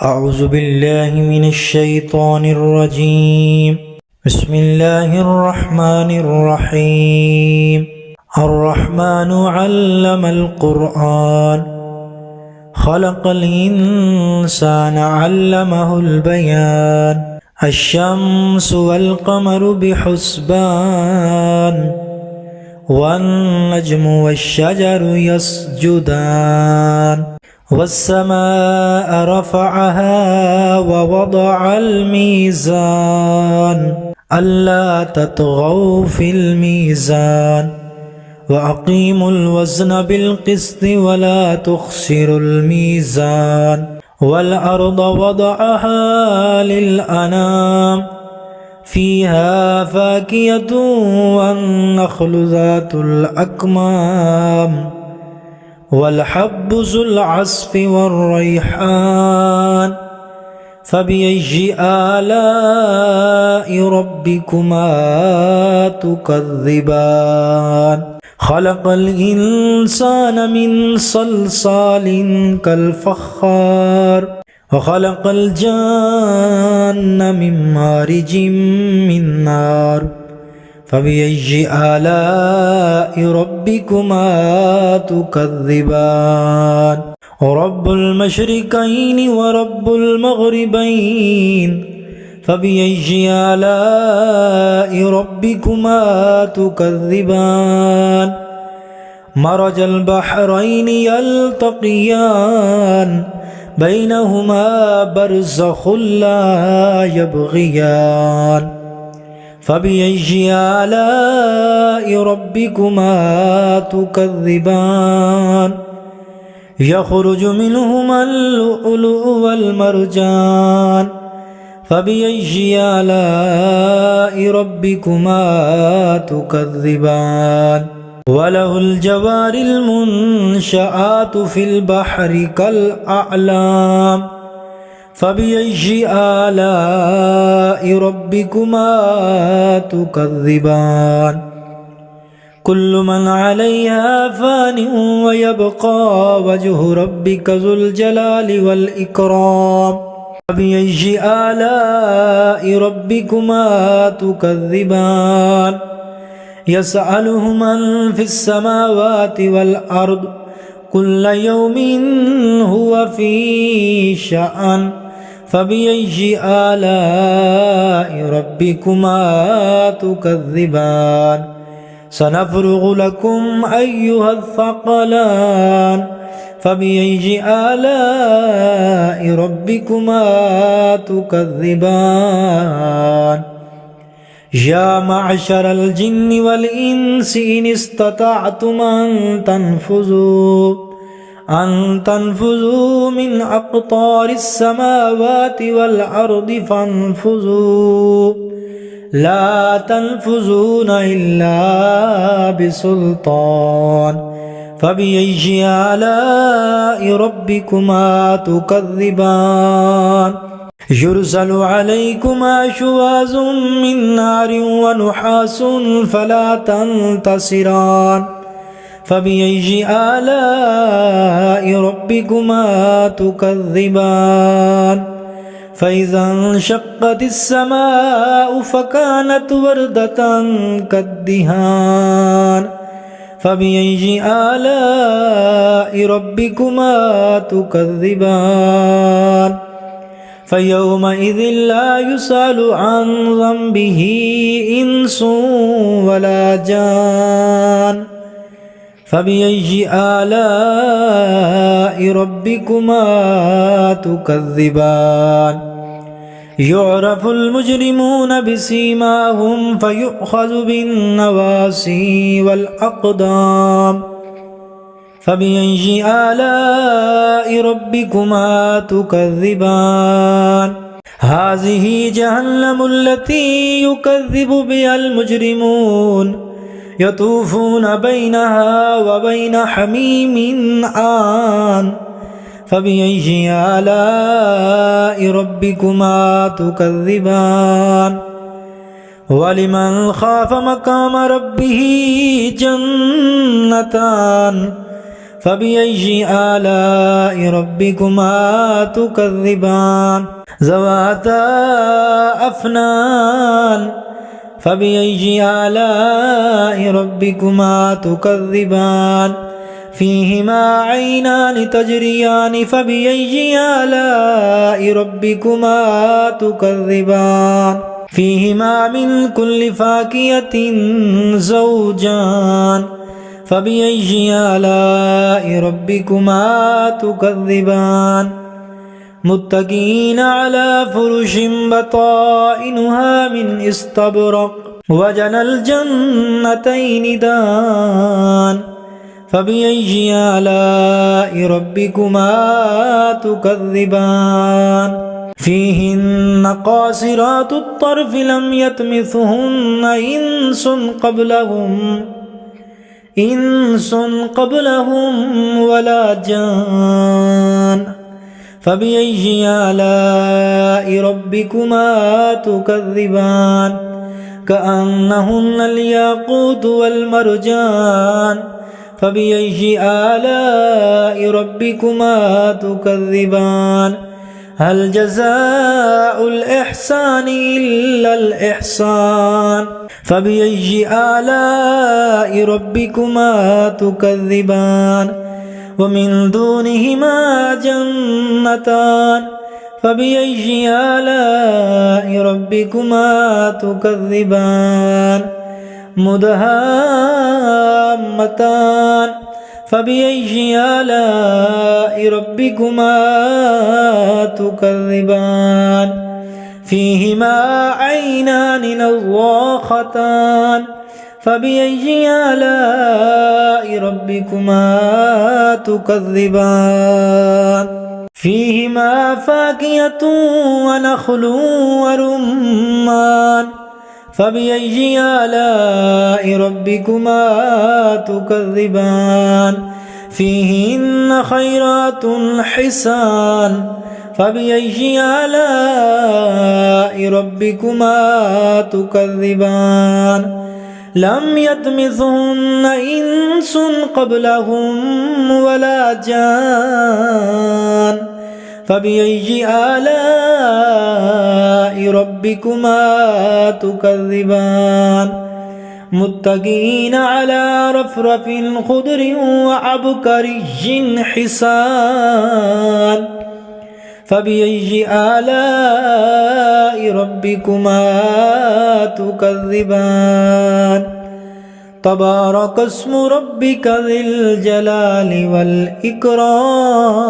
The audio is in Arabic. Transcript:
أعوذ بالله من الشيطان الرجيم. بسم الله الرحمن الرحيم. الرحمن علم القرآن خلق الإنسان علمه البيان. الشمس والقمر بحسبان والنجم والشجر يسجدان والسماء رفعها ووضع الميزان ألا تطغوا في الميزان وأقيموا الوزن بالقسط ولا تخسروا الميزان والأرض وضعها للأنام فيها فاكهة والنخل ذات الأكمام والحب ذو العصف والريحان فبأي آلاء ربكما تكذبان. خلق الإنسان من صلصال كالفخار وخلق الجان من مارج من نار فبأي آلاء ربكما تكذبان. رب المشرقين ورب المغربين فبأي آلاء ربكما تكذبان. مرج البحرين يلتقيان بينهما برزخ لا يبغيان فبأي آلاء ربكما تكذبان. يخرج منهما اللؤلؤ والمرجان فبأي آلاء ربكما تكذبان. وله الجوار المنشآت في البحر كالأعلام فبأي آلاء ربكما تكذبان. كل من عليها فان ويبقى وجه ربك ذو الجلال والإكرام فبأي آلاء ربكما تكذبان. يسأله من في السماوات والأرض كل يوم هو في شأن فبأي آلاء ربكما تكذبان. سنفرغ لكم أيها الثقلان فبأي آلاء ربكما تكذبان. يا معشر الجن والإنس إن استطعتم أن تنفذوا من أقطار السماوات والأرض فانفذوا لا تنفذون إلا بسلطان فبأي آلاء ربكما تكذبان. يرسل عليكما شواظ من نار ونحاس فلا تنتصران فبأي آلاء ربكما تكذبان. فإذا انشقت السماء فكانت وردة كالدهان فبأي آلاء ربكما تكذبان. فيومئذ لا يسأل عن ذنبه إنس ولا جان فبأي آلاء ربكما تكذبان. يعرف المجرمون بسيماهم فيؤخذ بالنواصي والأقدام فبأي آلاء ربكما تكذبان. هذه جهنم التي يكذب بها المجرمون يطوفون بينها وبين حميم آن فبأي آلاء ربكما تكذبان. ولمن خاف مقام ربه جنتان فبأي آلاء ربكما تكذبان ذواتا أفنان فبأي آلاء ربكما تكذبان فيهما عينان تجريان فبأي آلاء ربكما تكذبان فيهما من كل فاكهة زوجان فبأي آلاء ربكما تكذبان متكئين على فرش بطائنها من استبرق وجنى الجنتين دان فبأي آلاء ربكما تكذبان فيهن قاصرات الطرف لم يطمثهن إنس قبلهم ولا جان فبأي آلاء ربكما تكذبان كأنهن الياقوت والمرجان فبأي آلاء ربكما تكذبان هل جزاء الإحسان إلا الإحسان فبأي آلاء ربكما تكذبان ومن دونهما جنتان فبأي آلاء ربكما تكذبان مدهامتان فبأي آلاء ربكما تكذبان فيهما عينان نضاختان فبأي آلاء ربكما تكذبان فيهما فاكهة ونخل ورمان فبأي آلاء ربكما تكذبان فيهن خيرات حسان فبأي آلاء ربكما تكذبان لم يطمثهن إنس قبلهم ولا جان فبأي آلاء ربكما تكذبان متكئين على رفرف خضر وعبقري حسان فبأي آلاء ربكما تكذبان تبارك اسم ربك ذي الجلال والإكرام